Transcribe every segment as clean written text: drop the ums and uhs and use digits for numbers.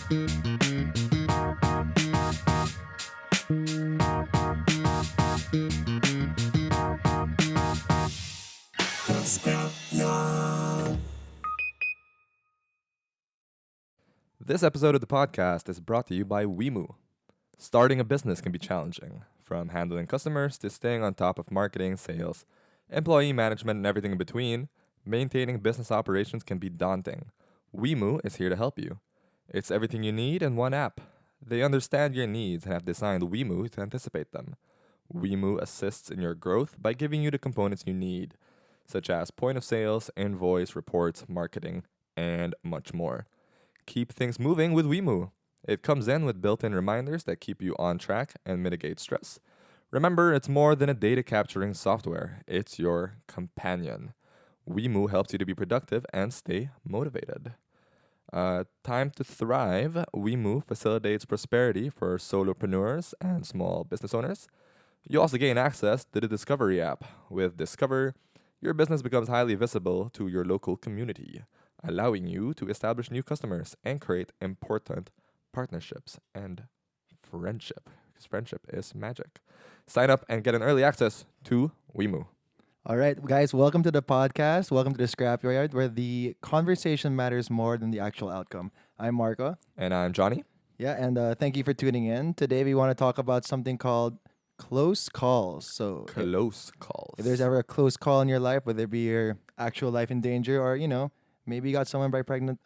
This episode of the podcast is brought to you by Weimu. Starting a business can be challenging, from handling customers to staying on top of marketing, sales, employee management, and everything in between. Maintaining business operations can be daunting. Weimu is here to help you. It's everything you need in one app. They understand your needs and have designed Weimu to anticipate them. Weimu assists in your growth by giving you the components you need, such as point of sales, invoice, reports, marketing, and much more. Keep things moving with Weimu. It comes in with built-in reminders that keep you on track and mitigate stress. Remember, it's more than a data capturing software. It's your companion. Weimu helps you to be productive and stay motivated. Time to thrive. Weimu facilitates prosperity for solopreneurs and small business owners. You also gain access to the Discovery app. With Discover, your business becomes highly visible to your local community, allowing you to establish new customers and create important partnerships and friendship. Because friendship is magic. Sign up and get an early access to Weimu. All right, guys, welcome to the podcast. Welcome to the scrapyard, where the conversation matters more than the actual outcome. I'm Marco. And I'm Johnny. Yeah, and thank you for tuning in. Today we want to talk about something called close calls. So Close calls. if there's ever a close call in your life, whether it be your actual life in danger or, maybe you got someone a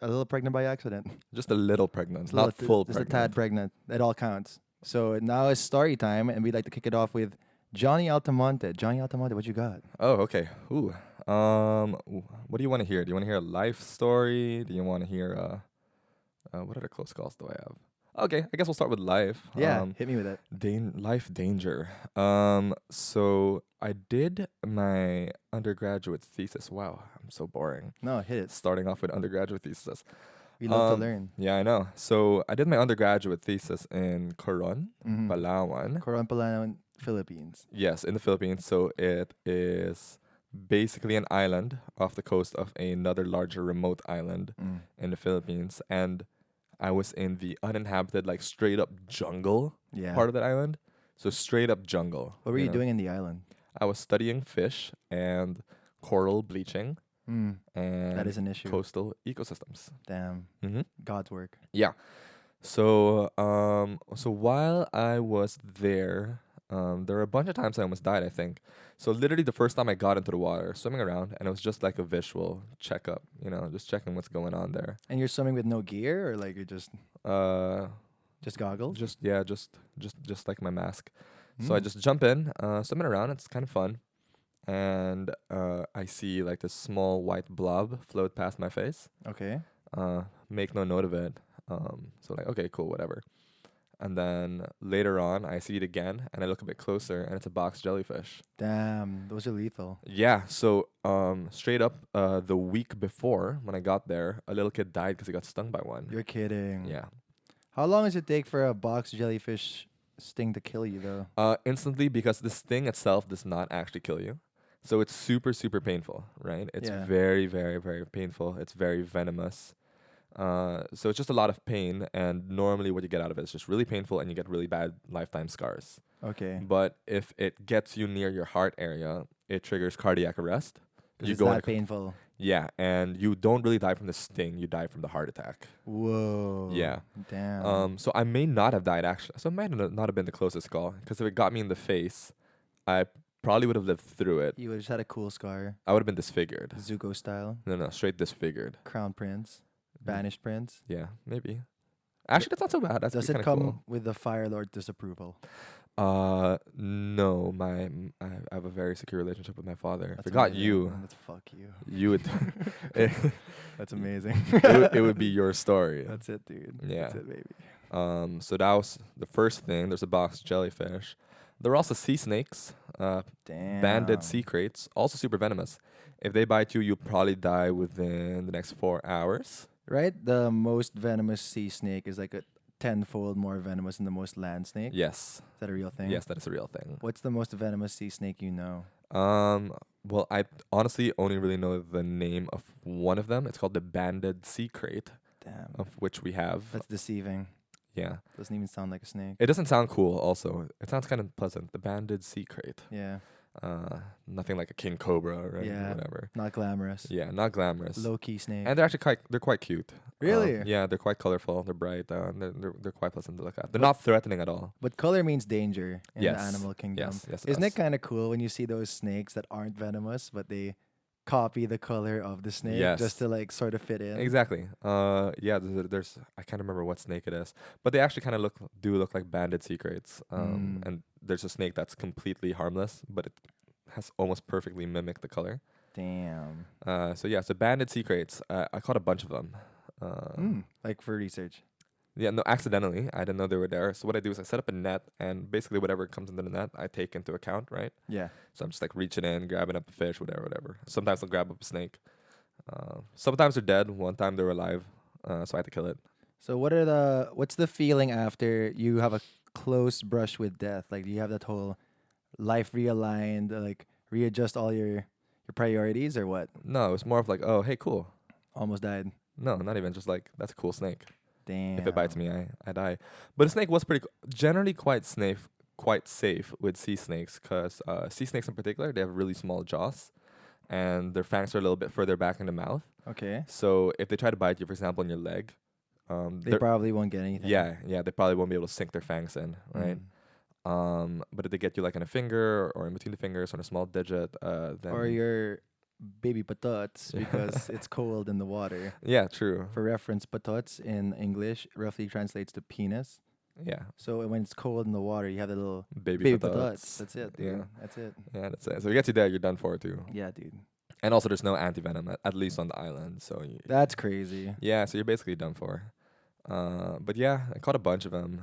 little pregnant by accident. Just a little pregnant, not full just pregnant. a tad pregnant. That all counts. So now it's story time, and we'd like to kick it off with Johnny Altamonte. Johnny Altamonte, what you got? Oh, okay. Ooh. What do you want to hear? Do you want to hear a life story? Do you want to hear what other close calls do I have? Okay, I guess we'll start with life. Yeah, hit me with it. Life danger. So I did my undergraduate thesis. Wow, I'm so boring. No, hit it. Starting off with undergraduate thesis. We love to learn. Yeah, I know. So I did my undergraduate thesis in Coron, Palawan. Coron, Palawan, Philippines. Yes, in the Philippines. So it is basically an island off the coast of another larger remote island in the Philippines. And I was in the uninhabited, like straight up jungle part of that island. So straight up jungle. What were you doing in the island? I was studying fish and coral bleaching and That is an issue. coastal ecosystems. Damn. Mm-hmm. God's work. Yeah. So while I was there, there were a bunch of times I almost died, I think. So literally the first time I got into the water, swimming around, and it was just like a visual checkup, just checking what's going on there. And you're swimming with no gear, or like you're just goggles? Just like my mask. So I just jump in, swimming around. It's kind of fun. And I see like this small white blob float past my face. Okay. Make no note of it. So like, okay, cool, whatever. And then later on, I see it again, and I look a bit closer, and it's a box jellyfish. Damn, those are lethal. Yeah, so straight up, the week before, when I got there, a little kid died because he got stung by one. You're kidding. Yeah. How long does it take for a box jellyfish sting to kill you, though? Instantly, because the sting itself does not actually kill you. So it's super, super painful, right? It's very, very, very painful. It's very venomous. So it's just a lot of pain, and normally what you get out of it is just really painful, and you get really bad lifetime scars. Okay. But if it gets you near your heart area, it triggers cardiac arrest. It's that painful. Yeah, and you don't really die from the sting, you die from the heart attack. Whoa. Yeah. Damn. So I may not have died actually. So it might not have been the closest call, because if it got me in the face, I probably would have lived through it. You would have just had a cool scar. I would have been disfigured. Zuko style. No, straight disfigured. Crown Prince. Banished Prince. Yeah, maybe. Actually, that's not so bad. That's Does it kinda come cool. with the Fire Lord disapproval? No. I have a very secure relationship with my father. If it got you, fuck you. you would. That's amazing. it would be your story. That's it, dude. Yeah. That's it, baby. So that was the first thing. There's a box jellyfish. There are also sea snakes, Damn. banded sea kraits, also super venomous. If they bite you, you'll probably die within the next 4 hours. Right? The most venomous sea snake is like a tenfold more venomous than the most land snake. Yes. Is that a real thing? Yes, that is a real thing. What's the most venomous sea snake you know? Well, I honestly only really know the name of one of them. It's called the banded sea krait. Damn. of which we have. That's deceiving. Yeah. Doesn't even sound like a snake. It doesn't sound cool. Also, it sounds kind of pleasant. The banded sea crate. Yeah. Nothing like a king cobra or Yeah. whatever. Not glamorous. Yeah, not glamorous. Low key snake. And they're actually they're quite cute. Really? Yeah, they're quite colorful. They're bright. They're quite pleasant to look at. They're not threatening at all. But color means danger in Yes. the animal kingdom. Yes. Isn't it kind of cool when you see those snakes that aren't venomous, but they copy the color of the snake Yes. just to like sort of fit in? Exactly. Yeah. There's I can't remember what snake it is, but they actually kind of look like banded sea crates. And there's a snake that's completely harmless, but it has almost perfectly mimicked the color. Damn. So banded sea crates. I caught a bunch of them. Like for research. Yeah, no, accidentally. I didn't know they were there. So what I do is I set up a net, and basically whatever comes into the net, I take into account, right? Yeah. So I'm just like reaching in, grabbing up a fish, whatever. Sometimes I'll grab up a snake. Sometimes they're dead. One time they were alive, so I had to kill it. So what's the feeling after you have a close brush with death? Like, do you have that whole life realigned, like readjust all your priorities, or what? No, it was more of like, oh, hey, cool. Almost died. No, not even. Just like, that's a cool snake. Damn. If it bites me, I die. But a snake was generally quite safe with sea snakes, because sea snakes in particular, they have really small jaws, and their fangs are a little bit further back in the mouth. Okay. So if they try to bite you, for example, in your leg, They probably won't get anything. yeah, they probably won't be able to sink their fangs in, right? But if they get you like in a finger or in between the fingers or in a small digit, then Or your baby patots because it's cold in the water. yeah, true. For reference, patots in English roughly translates to penis. Yeah, So when it's cold in the water, you have the little baby baby patots. patots. That's it. Dude. Yeah. That's it. Yeah, that's it. So if it gets you there, you're done for too. Yeah, dude. And also, there's no anti-venom at least on the island. So That's crazy. yeah, so you're basically done for. But yeah, I caught a bunch of them.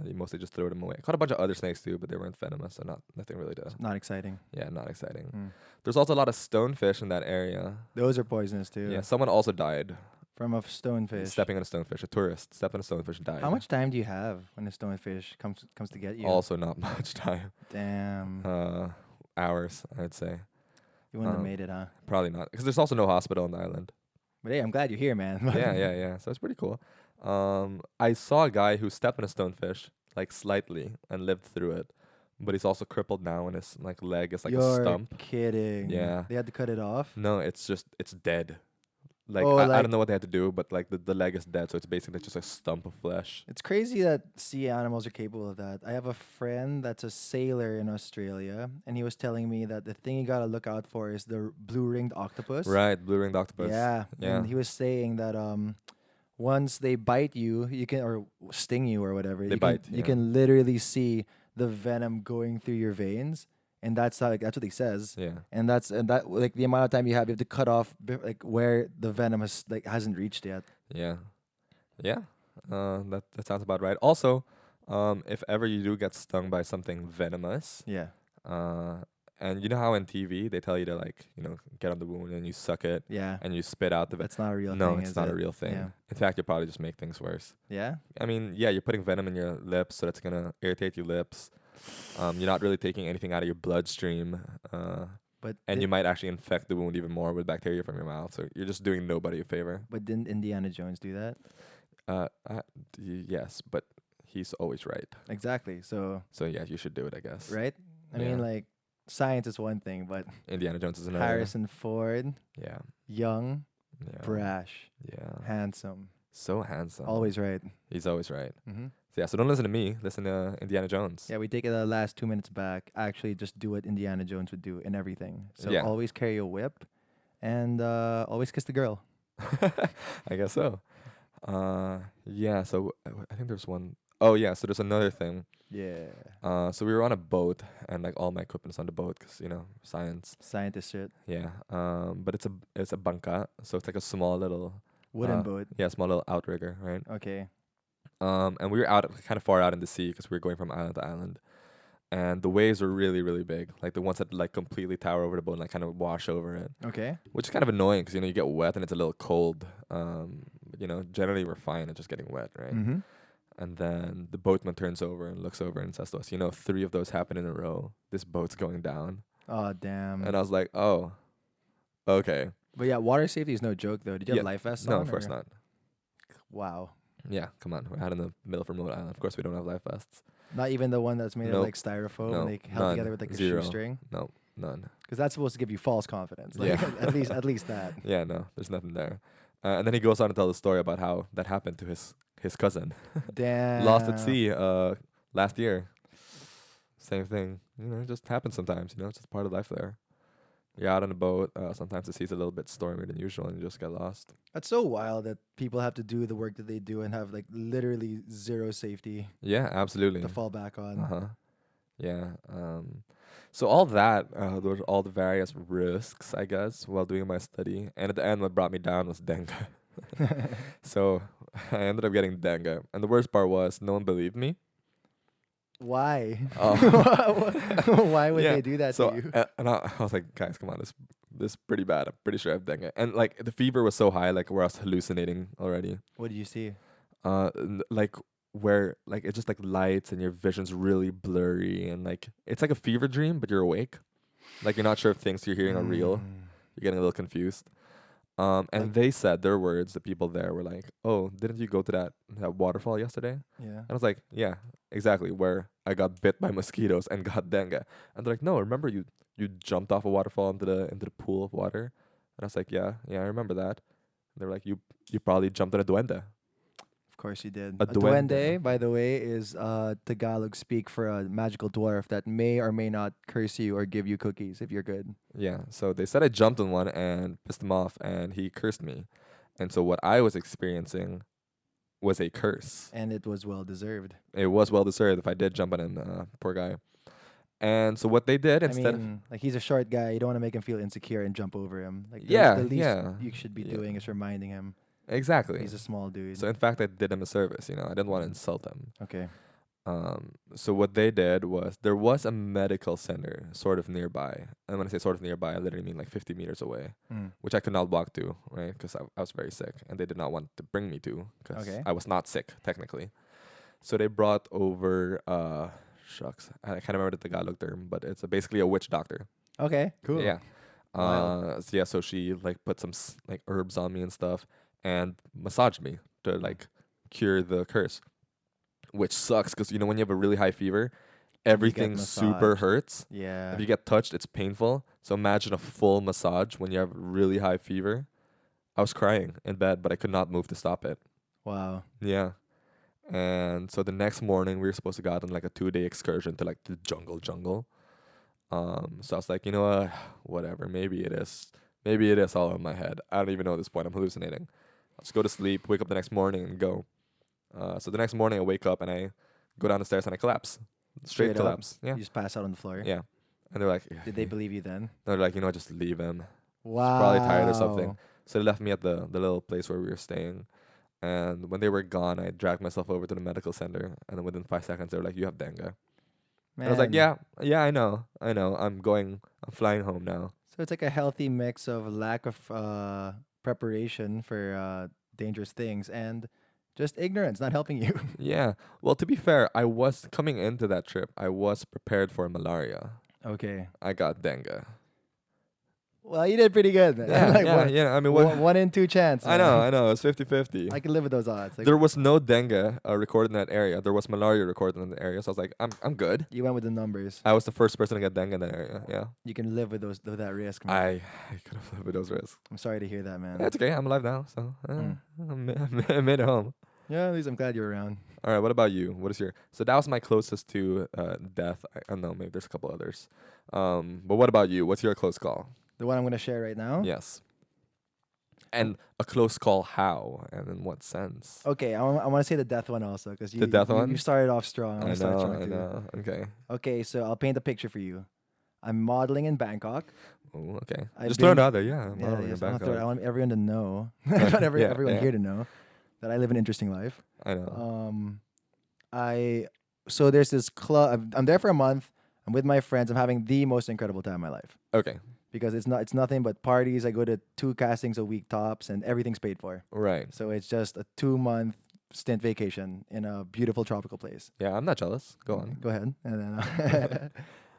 You mostly just throw them away. I caught a bunch of other snakes too, but they weren't venomous, so nothing really to. Not exciting. Yeah, not exciting. Mm. There's also a lot of stonefish in that area. Those are poisonous too. Yeah, someone also died From a stonefish. stepping on a stonefish. A tourist stepped on a stonefish and died. How much time do you have when a stonefish comes to get you? Also, not much time. Damn. Hours, I'd say. You wouldn't have made it, huh? Probably not, because there's also no hospital on the island. But hey, I'm glad you're here, man. yeah. So it's pretty cool. I saw a guy who stepped on a stonefish like slightly and lived through it, but he's also crippled now, and his like leg is like You're a stump. kidding. Yeah. They had to cut it off. No, it's dead. Like, Oh, I like- don't know what they had to do, but like the leg is dead, so it's basically just a stump of flesh. It's crazy that sea animals are capable of that. I have a friend that's a sailor in Australia, and he was telling me that the thing you gotta look out for is the blue-ringed octopus. Right, blue ringed octopus. Yeah. Yeah. And he was saying that once they bite you, you can or sting you or whatever. They you bite, You yeah. can literally see the venom going through your veins, and that's what he says. Yeah. And that like the amount of time you have to cut off like where the venom hasn't reached yet. Yeah. Yeah. That sounds about right. Also, if ever you do get stung by something venomous, Yeah. and you know how in TV they tell you to like, get on the wound and you suck it Yeah. and you spit out the That's not a real No, thing. it's is not a it? real thing. Yeah. In fact, you'll probably just make things worse. Yeah. I mean, yeah, you're putting venom in your lips, so that's gonna irritate your lips. You're not really taking anything out of your bloodstream, But and you might actually infect the wound even more with bacteria from your mouth. So you're just doing nobody a favor. But didn't Indiana Jones do that? Yes, but he's always right. Exactly. So So yeah, you should do it, I guess. right. I Yeah. mean, like science is one thing, but Indiana Jones is another. Harrison Ford, Yeah. young, Yeah. brash, Yeah. handsome, So handsome. always right. He's always right. Mm-hmm. So yeah. So don't listen to me. Listen to Indiana Jones. Yeah, we take it the last 2 minutes back. Actually, just do what Indiana Jones would do in everything. So Yeah. always carry a whip, and always kiss the girl. I guess so. Yeah. So I think there's one oh yeah. So there's another thing. Yeah, So we were on a boat, and like all my equipment's on the boat, 'cause science. scientist shit. Yeah. But it's a bangka, so it's like a small little Wooden boat. yeah, small little outrigger, right? Okay. And we were out kind of far out in the sea, 'cause we were going from island to island, and the waves were really really big, like the ones that like completely tower over the boat and like kind of wash over it, Okay. which is kind of annoying, 'cause you get wet and it's a little cold. Generally we're fine at just getting wet, right? Mm-hmm. And then the boatman turns over and looks over and says to us, 3 of those happen in a row. This boat's going down. Oh damn. And I was like, oh, okay. But yeah, water safety is no joke though. Did you have Yeah, life vests No, on? of course or- not. Wow. Yeah, come on. We're out in the middle of a remote island. Of course, we don't have life vests. Not even the one that's made of Nope. like styrofoam No, and they held none. together with like a Zero. shoestring. No, none. Because that's supposed to give you false confidence. Like, Yeah. at least that. Yeah, no, there's nothing there. And then he goes on to tell the story about how that happened to his cousin. Damn. Lost at sea last year. Same thing. It just happens sometimes, it's just part of life there. You're out on a boat. Sometimes the sea's a little bit stormier than usual and you just get lost. That's so wild that people have to do the work that they do and have like literally zero safety Yeah, absolutely. to fall back on. Uh-huh. Yeah. So all that, those all the various risks, I guess, while doing my study. And at the end, what brought me down was dengue. So I ended up getting dengue. And the worst part was no one believed me. Why? Oh. Why would Yeah, they do that So to you? and I was like, guys, come on, this is pretty bad. I'm pretty sure I have dengue. And like the fever was so high, like where I was hallucinating already. What did you see? Like where like it's just like lights and your vision's really blurry and like it's like a fever dream, but you're awake. Like you're not sure if things you're hearing are real. You're getting a little confused. And Like- they said their words, the people there were like, "Oh, didn't you go to that waterfall yesterday?" Yeah. And I was like, "Yeah, exactly, where I got bit by mosquitoes and got dengue." And they're like, "No, remember you jumped off a waterfall into the pool of water?" And I was like, "Yeah, I remember that." And they were like, "You probably jumped in a duende." Of course you did. A duende. By the way, is Tagalog speak for a magical dwarf that may or may not curse you or give you cookies if you're good. Yeah, so they said I jumped on one and pissed him off, and he cursed me. And so what I was experiencing was a curse. And it was well deserved. It was well deserved if I did jump on him, poor guy. And so what they did instead, I mean, like he's a short guy. You don't want to make him feel insecure and jump over him. Like Yeah, the least yeah. you should be Yeah. doing is reminding him exactly. he's a small dude. So in fact, I did him a service. I didn't want to insult him. Okay. So what they did was there was a medical center sort of nearby. And when I say sort of nearby, I literally mean like 50 meters away, which I could not walk to, right? Because I was very sick, and they did not want to bring me to because Okay. I was not sick technically. So they brought over shucks, I can't remember the Tagalog term, but it's basically a witch doctor. Okay. Cool. Yeah. Wild. So she like put some like herbs on me and stuff and massaged me to like cure the curse, which sucks because when you have a really high fever, everything super massaged. hurts. Yeah. If you get touched, it's painful. So imagine a full massage when you have really high fever. I was crying in bed, but I could not move to stop it. Wow. Yeah. And so the next morning we were supposed to go out on like a 2-day excursion to like the jungle. So I was like, whatever. Maybe it is. Maybe it is all in my head. I don't even know at this point. I'm hallucinating. I'll just go to sleep, wake up the next morning and go. So the next morning I wake up and I go down the stairs and I collapse. Straight Straight up? collapse. Yeah. You just pass out on the floor. Yeah. And they're like, Did they believe you then? they're like, just leave him. Wow. Probably tired or something. So they left me at the little place where we were staying. And when they were gone, I dragged myself over to the medical center. And then within 5 seconds, they were like, "You have dengue." And I was like, Man. yeah, I know. I'm flying home now. So it's like a healthy mix of lack of preparation for dangerous things and just ignorance, not helping you. Yeah. Well, to be fair, I was coming into that trip. I was prepared for malaria. Okay. I got dengue. Well, you did pretty good. Man. Yeah, Like, yeah. I mean, what? 1 in 2 chance. I man. know. It's 50-50. I can live with those odds. Like, There was no dengue recorded in that area. There was malaria recorded in the area. So I was like, I'm good. you went with the numbers. I was the first person to get dengue in that area. Yeah. You can live with that risk, man. I could have lived with those risks. I'm sorry to hear that, man. That's okay. I'm alive now. So I made it home. Yeah, at least I'm glad you're around. All right, what about you? What is your... So that was my closest to death. I don't know, maybe there's a couple others. But what about you? What's your close call? The one I'm going to share right now? Yes. And a close call how? And in what sense? Okay, I want to say the death one also because The death one? You started off strong. I wanna start strong know, I too. know. Okay. Okay, so I'll paint a picture for you. I'm modeling in Bangkok. Oh, okay. I've Just throw it been- out there. Yeah, I'm Yeah, modeling yes, in I Bangkok. want everyone to know. I want Yeah, everyone yeah. here to know that I live an interesting life. I know. So there's this club. I'm there for a month. I'm with my friends. I'm having the most incredible time of my life Okay. because it's nothing but parties. I go to 2 castings a week tops, and everything's paid for. Right. So it's just a 2-month stint vacation in a beautiful tropical place. Yeah, I'm not jealous. Go on. Go ahead.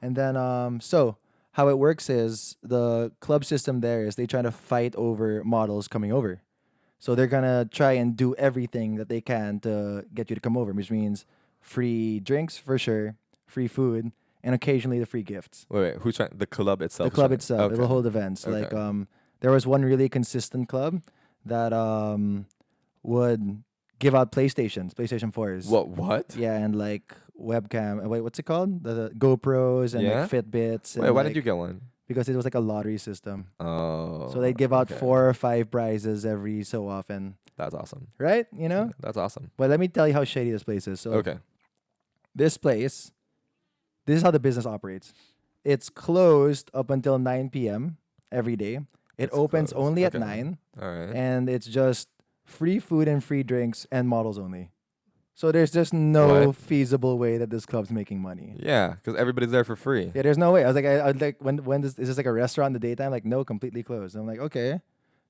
And then, so how it works is the club system there is they try to fight over models coming over. So they're gonna try and do everything that they can to get you to come over, which means free drinks for sure, free food, and occasionally the free gifts. Wait, who's trying? The club itself. The club trying- itself, it'll Okay. hold events. Like Okay. there was one really consistent club that would give out PlayStation 4s. What? Yeah, and like webcam. Wait, what's it called? The GoPros and Yeah? like Fitbits. Wait, and why like, did you get one? Because it was like a lottery system. Oh. So they'd give out okay. 4 or 5 prizes every so often, That's awesome. right? You know. That's awesome. But let me tell you how shady this place is. So Okay. this place, this is how the business operates. It's closed up until 9 p.m. every day. It It's opens closed. only at Okay. 9, All right. and it's just free food and free drinks and models only. So there's just no What? feasible way that this club's making money. Yeah, because everybody's there for free. Yeah, there's no way. I was like, when is this like a restaurant in the daytime? Like, no, completely closed. I'm like, okay,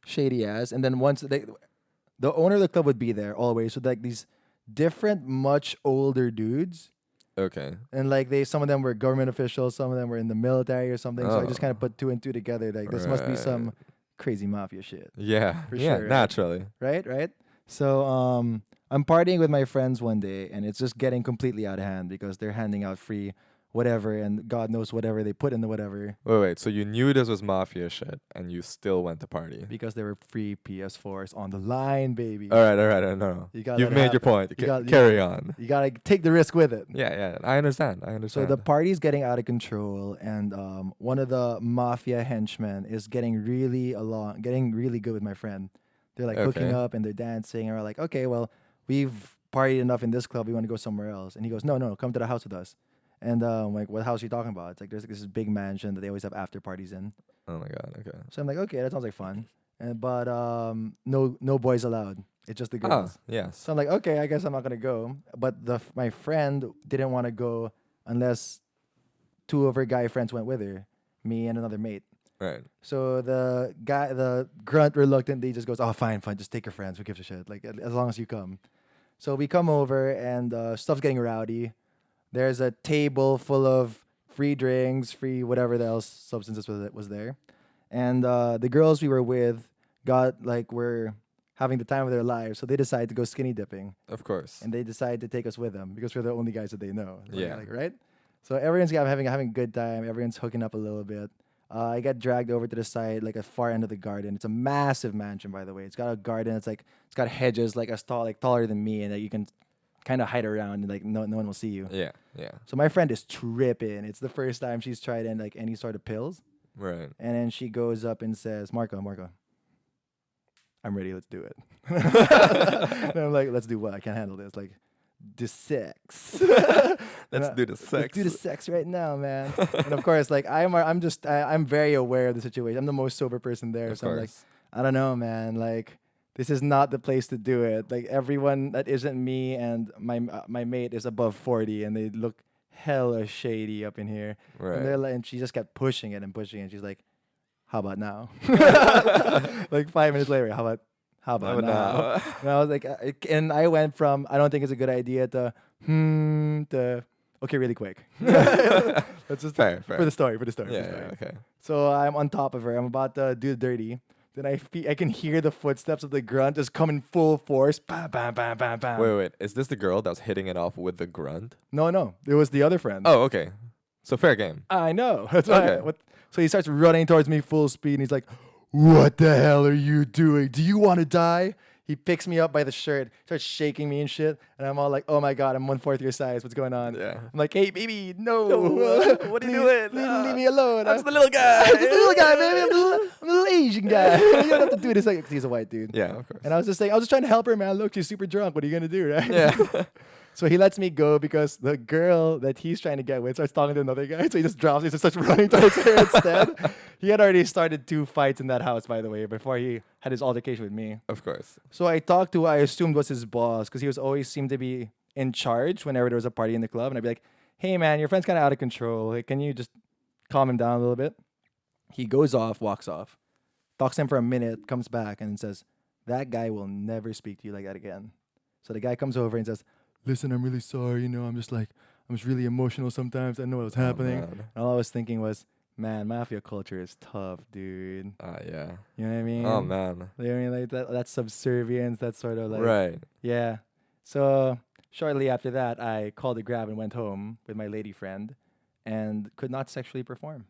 shady ass. And then once the owner of the club would be there always with like these different, much older dudes. Okay. And like some of them were government officials, some of them were in the military or something. So I just kind of Oh. put 2 and 2 together. Like this must be some Right. crazy mafia shit, Yeah. For yeah. sure, right? Naturally. right? Right. So I'm partying with my friends one day, and it's just getting completely out of hand because they're handing out free whatever, and God knows whatever they put in the whatever Wait. So you knew this was mafia shit, and you still went to party? because there were free PS4s on the line, baby. All right. No. You gotta You've let it made your happen. point. You got- you- Carry on. You gotta take the risk with it. Yeah. I understand. So the party's getting out of control, and one of the mafia henchmen is getting really good with my friend. They're like hooking Okay. up and they're dancing, and we're like, okay, well, we've partied enough in this club. We want to go somewhere else. And he goes, no, come to the house with us. And I'm like, what house are you talking about? It's like there's like, this big mansion that they always have after parties in. Oh my god. Okay. So I'm like, okay, that sounds like fun. But no boys allowed. It's just the Oh girls. yes. So I'm like, okay, I guess I'm not gonna go. But my friend didn't want to go unless 2 of her guy friends went with her, me and another mate. Right. So the grunt reluctantly just goes, oh, fine, just take your friends. Who gives a shit? Like as long as you come. So we come over and stuff's getting rowdy. There's a table full of free drinks, free whatever else substances was there, and the girls we were with were having the time of their lives. So they decided to go skinny dipping, Of course. and they decided to take us with them because we're the only guys that they know. Yeah. Right. So everyone's having a good time. Everyone's hooking up a little bit. I get dragged over to the side, like a far end of the garden. It's a massive mansion, by the way. It's got a garden. It's got hedges taller than me, and that you can kind of hide around, and like no one will see you. Yeah. So my friend is tripping. It's the first time she's tried like any sort of pills, Right. and then she goes up and says, Marco, I'm ready. Let's do it. And I'm like, let's do what? I can't handle this. Like, the sex. Let's do the sex. Let's do the sex right now, man. And of course, like I'm very aware of the situation. I'm the most sober person there, Of so I'm like, course. I don't know, man. Like, this is not the place to do it. Like, everyone that isn't me and my mate is above 40, and they look hella shady up in here. Right. And they're like, and she just kept pushing it and pushing it. She's like, how about now? Like 5 minutes later, how about Oh, now? no. And I was like, and I went from I don't think it's a good idea to okay, really quick. That's just Fair. for the story. Yeah. Okay. So I'm on top of her. I'm about to do the dirty. Then I can hear the footsteps of the grunt just coming full force. Bam, bam, bam, bam, bam. Wait. Is this the girl that was hitting it off with the grunt? No. It was the other friend. Oh, okay. So fair game. I know. That's why. Okay. So he starts running towards me full speed, and he's like, "What the hell are you doing? Do you want to die?" He picks me up by the shirt, starts shaking me and shit, and I'm all like, "Oh my god, I'm 1/4 your size. What's going on?" Yeah. I'm like, "Hey, baby, no. What are you Please- doing? Please leave me alone. I'm just the little guy. I'm just the little guy, baby. I'm the little Asian guy. You don't have to do this like 'cause he's a white dude." Yeah, of course. And I was just saying, I was just trying to help her, man. Look, she's super drunk. What are you gonna do, right? Yeah. So he lets me go because the girl that he's trying to get with starts talking to another guy. So he just drops. He just starts running towards her instead. He had already started 2 fights in that house, by the way, before he had his altercation with me. Of course. So I talked to who I assumed was his boss because he was always seemed to be in charge whenever there was a party in the club. And I'd be like, "Hey, man, your friend's kind of out of control. Like, can you just calm him down a little bit?" He goes off, walks off, talks to him for a minute, comes back, and says, "That guy will never speak to you like that again." So the guy comes over and says, "Listen, I'm really sorry. I'm just really emotional sometimes. I know what was happening." man. And all I was thinking was, Man, mafia culture is tough, dude. Yeah. You know what I mean? Oh man. You know what I mean? Like that subservience, that sort of like Right. yeah. So shortly after that, I called a grab and went home with my lady friend, and could not sexually perform.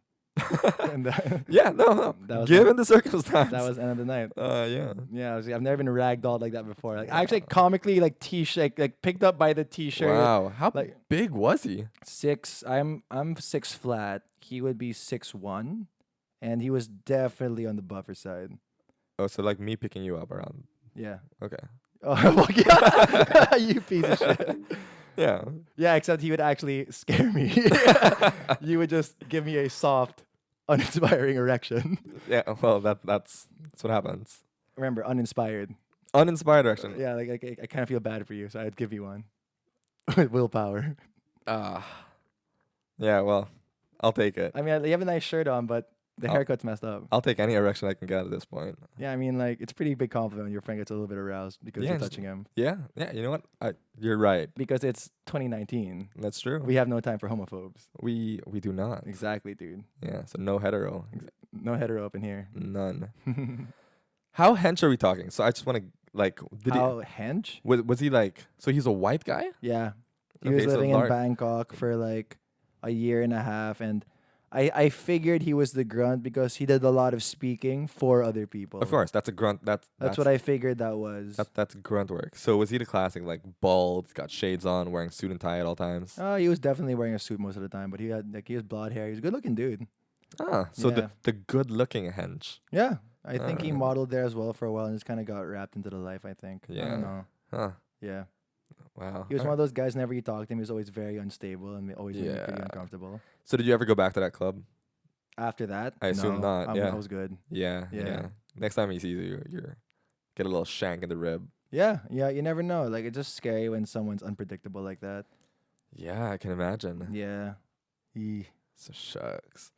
And Yeah. No. that was Given the circumstance. that was the end of the night. Yeah. Yeah, I've never been ragdolled like that before. Like I actually comically like t-shirt, like picked up by the t-shirt. Wow. How like big was he? 6. I'm 6 flat. He would be 6'1", and he was definitely on the buffer side. Oh, so like me picking you up around. Yeah. Okay. Oh, well, yeah. You piece of shit. Yeah. Yeah, except he would actually scare me. You would just give me a soft, uninspiring erection. Yeah. Well, that's what happens. Remember, uninspired. Uninspired action. Yeah, like I kind of feel bad for you, so I'd give you one with willpower. Yeah. Well, I'll take it. I mean, you have a nice shirt on, but the haircut's messed up. I'll take any erection I can get at this point. Yeah, I mean, like it's a pretty big compliment when your friend gets a little bit aroused because Yeah, you're it's- touching him. Yeah. Yeah. You know what? You're right. Because it's 2019. That's true. We have no time for homophobes. We do not. Exactly, dude. Yeah. So no hetero. No hetero up in here. None. How hench are we talking? So I just want to like. How hench? Was he like? So he's a white guy? Yeah. He Okay, was so living in large. Bangkok for like a year and a half, and I figured he was the grunt because he did a lot of speaking for other people. Of course, that's a grunt. That's what I figured that was. That's grunt work. So was he the classic like bald, got shades on, wearing suit and tie at all times? He was definitely wearing a suit most of the time, but he had blonde hair. He was a good looking dude. So Yeah. the good looking hench. Yeah. I think he Uh. modeled there as well for a while and just kind of got wrapped into the life, I think. I Yeah. don't know. Huh. Yeah. Wow. He was All one of right. those guys, whenever you talked to him, he was always very unstable and always made me pretty Yeah. uncomfortable. So did you ever go back to that club? After that, I assume no, not, yeah. I was good. Yeah. Yeah. Next time he sees you, you're get a little shank in the rib. Yeah, you never know. Like, it's just scary when someone's unpredictable like that. Yeah, I can imagine. Yeah. Eeh. So shucks.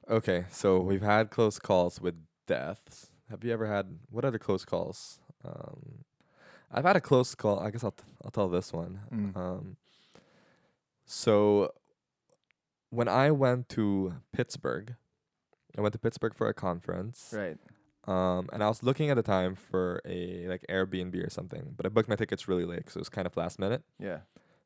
Okay, so we've had close calls with deaths. Have you ever had what other close calls? I've had a close call. I guess I'll tell this one. Mm. So when I went to Pittsburgh, for a conference. Right. And I was looking at the time for a like Airbnb or something, but I booked my tickets really late because it was kind of last minute. Yeah.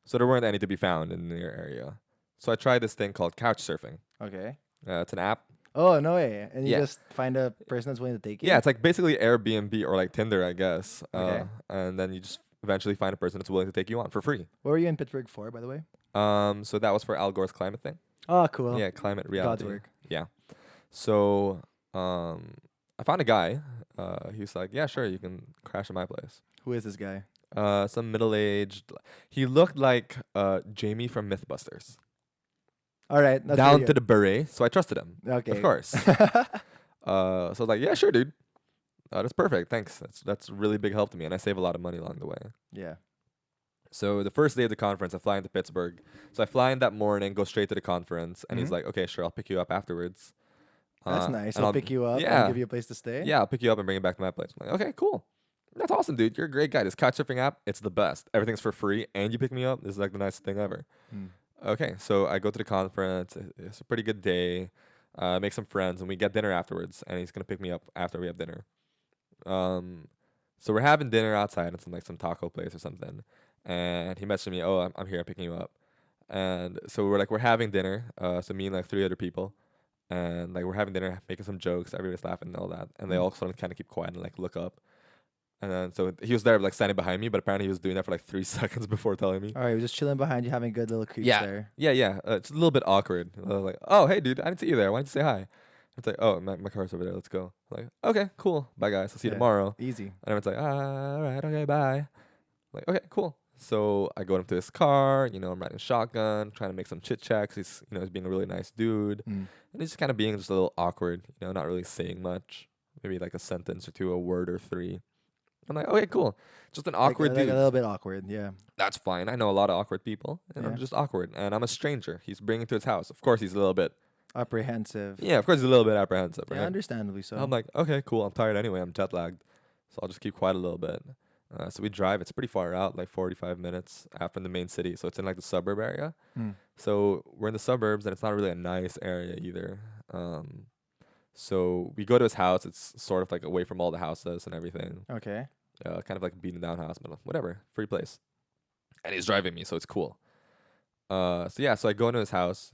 So there weren't any to be found in the near area. So I tried this thing called couchsurfing. Okay. It's an app. Oh, no way. And you Yeah. just find a person that's willing to take you? Yeah, it's like basically Airbnb or like Tinder, I guess. Okay. And then you just eventually find a person that's willing to take you on for free. What were you in Pittsburgh for, by the way? So that was for Al Gore's climate thing. Oh, cool. Yeah, climate reality. God's work. Yeah. So I found a guy. He was like, "Yeah, sure, you can crash at my place." Who is this guy? Some middle-aged. He looked like Jamie from MythBusters. All right. That's Down pretty to the beret, so I trusted him. Okay. Of course. So I was like, "Yeah, sure, dude. That's perfect. Thanks. That's a really big help to me, and I save a lot of money along the way." Yeah. So the first day of the conference, I fly into Pittsburgh. So I fly in that morning, go straight to the conference, and he's Mhm. like, "Okay, sure, I'll pick you up afterwards." That's nice. and I'll pick you up yeah. and give you a place to stay. Yeah, I'll pick you up and bring you back to my place. I'm like, okay, cool. That's awesome, dude. You're a great guy. This couchsurfing app, it's the best. Everything's for free, and you pick me up. This is like the nicest thing ever. Mm. Okay, so I go to the conference. It's a pretty good day. Make some friends, and we get dinner afterwards. And he's gonna pick me up after we have dinner. So we're having dinner outside at some taco place or something. And he messaged me, "Oh, I'm here. I'm picking you up." And so we're having dinner. So me and like 3 other people. And like we're having dinner, making some jokes, everybody's laughing and all that, and they all sort of kind of keep quiet and like look up. And then so he was there like standing behind me, but apparently he was doing that for like 3 seconds before telling me. All right. We're just chilling behind you, having a good little creeps Yeah. there. Yeah. It's a little bit awkward. I was like, "Oh, hey, dude, I didn't see you there. Why didn't you say hi?" It's like, "Oh, my car's over there. Let's go." I'm like, "Okay, cool. Bye, guys. I'll see you Yeah. tomorrow." Easy. And everyone's like, "All right, okay, bye." I'm like, "Okay, cool." So I go into his car. I'm riding shotgun, trying to make some chit chats. He's being a really nice dude. Mm. And he's just kind of being just a little awkward, not really saying much. Maybe like a sentence or two, a word or 3. I'm like, okay, cool. Just an awkward like dude. a little bit awkward. Yeah. That's fine. I know a lot of awkward people, and I'm Yeah. just awkward. And I'm a stranger. He's bringing to his house. Of course, he's a little bit. Apprehensive. Yeah, of course, he's a little bit apprehensive. Yeah, Right? understandably so. I'm like, okay, cool. I'm tired anyway. I'm jet lagged, so I'll just keep quiet a little bit. So we drive. It's pretty far out, like 45 minutes out from the main city. So it's in like the suburb area. Mm. So we're in the suburbs, and it's not really a nice area either. So we go to his house. It's sort of like away from all the houses and everything. Okay. Kind of like a beaten down house, but whatever, free place. And he's driving me, so it's cool. So yeah, so I go into his house,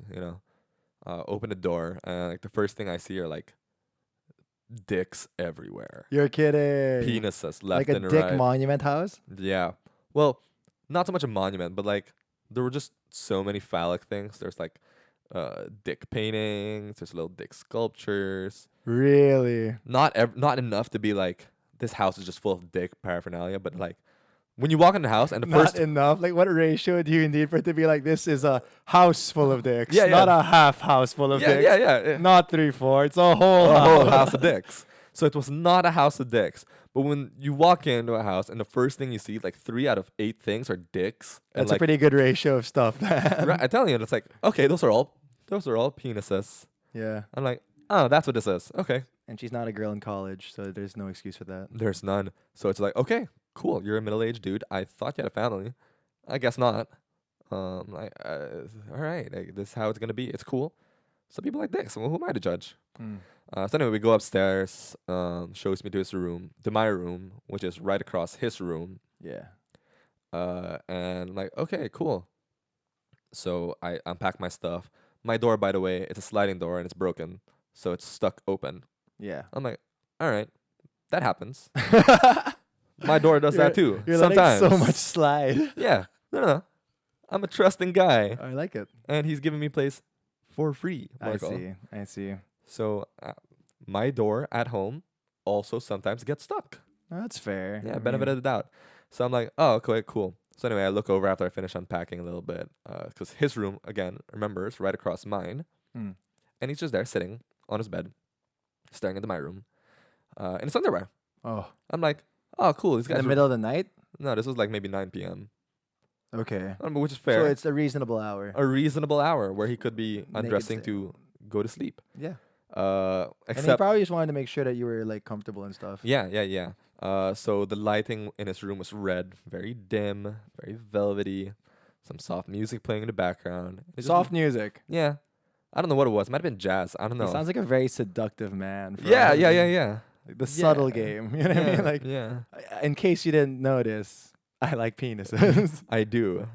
open the door, and like the first thing I see are like dicks everywhere, You're kidding. penises left Like a and dick right. monument house? Yeah, well, not so much a monument, but like there were just so many phallic things. There's like dick paintings. There's little dick sculptures. Really? Not enough to be like this house is just full of dick paraphernalia, but like when you walk in the house and the Not first enough. Like, what ratio do you need for it to be like, this is a house full of dicks? Yeah, Not yeah. a half house full of yeah, dicks. yeah. Not 3/4. It's a whole A whole house. house of dicks. So it was not a house of dicks. But when you walk into a house and the first thing you see, like 3 out of 8 things are dicks. And That's a like, pretty good ratio of stuff, man. right, I'm telling you, it's like, okay, those are all penises. Yeah. I'm like, oh, that's what this is. Okay. And she's not a girl in college, so there's no excuse for that. There's none. So it's like, okay, cool. You're a middle-aged dude. I thought you had a family. I guess not. All right. Like, this is how it's gonna be. It's cool. Some people like dicks. Well, who am I to judge? Mm. So anyway, we go upstairs. Shows me to my room, which is right across his room. Yeah. And like, okay, cool. So I unpack my stuff. My door, by the way, it's a sliding door and it's broken, so it's stuck open. Yeah. I'm like, all right, that happens. My door does that too. You're Sometimes. letting so much slide. Yeah. No. I'm a trusting guy, I like it. and he's giving me place for free. Marco. I see. So my door at home also sometimes gets stuck. That's fair. Yeah, I benefit mean, of the doubt. So I'm like, oh, okay, cool. So anyway, I look over after I finish unpacking a little bit, because his room, again, remember, is right across mine, mm. and he's just there sitting on his bed, staring into my room, in his underwear. Oh. I'm like, oh, cool. These In guys. the middle of the night? No, this was like maybe 9 p.m. Okay. Which is fair. So it's a reasonable hour. A reasonable hour where he could be Naked undressing state. to go to sleep. Yeah. And he Except, probably just wanted to make sure that you were like comfortable and stuff. yeah. So the lighting in his room was red, very dim, very velvety, some soft music playing in the background. It's just- Soft music. Yeah. I don't know what it was. Might have been jazz. I don't know. He sounds like a very seductive man. for yeah. all- Like the subtle Yeah. game. You know what I mean? Like, yeah. in case you didn't notice, I like penises. I do.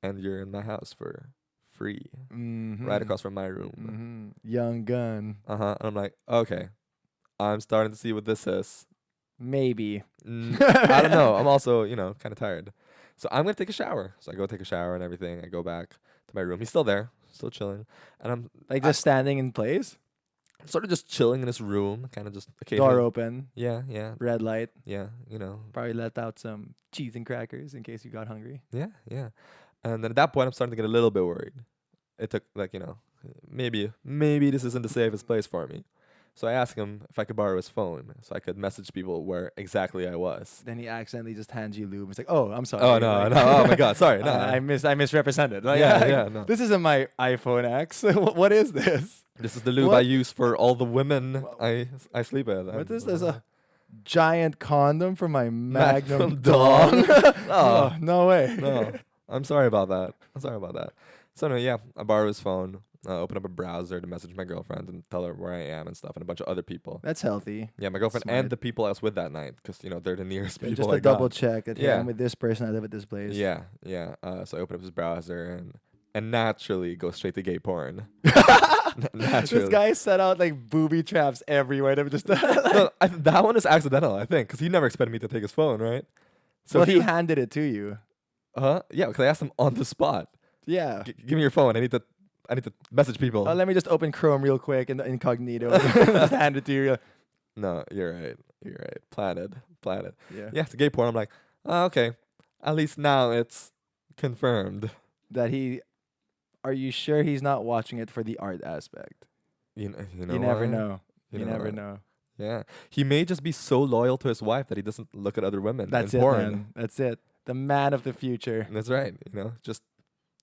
And you're in my house for free, Mm-hmm. right across from my room. Mm-hmm. Young gun. And I'm like, okay, I'm starting to see what this is. Maybe. I don't know. I'm also, kind of tired. So I'm going to take a shower. So I go take a shower and everything. I go back to my room. He's still there, still chilling. And I'm Like just standing in place. sort of just chilling in his room, kind of just Door occasionally. open. Yeah. Red light. Yeah. Probably let out some cheese and crackers in case you got hungry. Yeah. And then at that point, I'm starting to get a little bit worried. It took maybe this isn't the safest place for me. So I asked him if I could borrow his phone so I could message people where exactly I was. Then he accidentally just hands you lube. It's like, oh, I'm sorry. Oh, no. Oh, my God. Sorry. No. I misrepresented. Like, No. This isn't my iPhone X. What is this? This is the lube What? I use for all the women I sleep with. What is this? A giant condom for my Magnum Magnum dong? dong? Oh, no way. No. I'm sorry about that. So anyway, yeah, I borrow his phone, open up a browser to message my girlfriend and tell her where I am and stuff, and a bunch of other people. That's healthy. Yeah, my girlfriend Smart. and the people I was with that night, because they're the nearest people. Just I to got. double check that Yeah. I'm with this person. I live at this place. Yeah. So I open up his browser and naturally go straight to gay porn. Naturally. This guy set out like booby traps everywhere. That just No, that one is accidental, I think, because he never expected me to take his phone, right? So well, he handed it to you. Yeah, because I asked him on the spot. Yeah. Give me your phone. I need to message people. Let me just open Chrome real quick and incognito. Just hand it to you. No, you're right. Planted. Yeah. Yeah, it's a gay porn. I'm like, oh, okay. At least now it's confirmed. That he. Are you sure he's not watching it for the art aspect? You know You never why? know. You never why? know. Yeah, he may just be so loyal to his wife that he doesn't look at other women. That's in it, porn. man. That's it. The man of the future. That's right. Just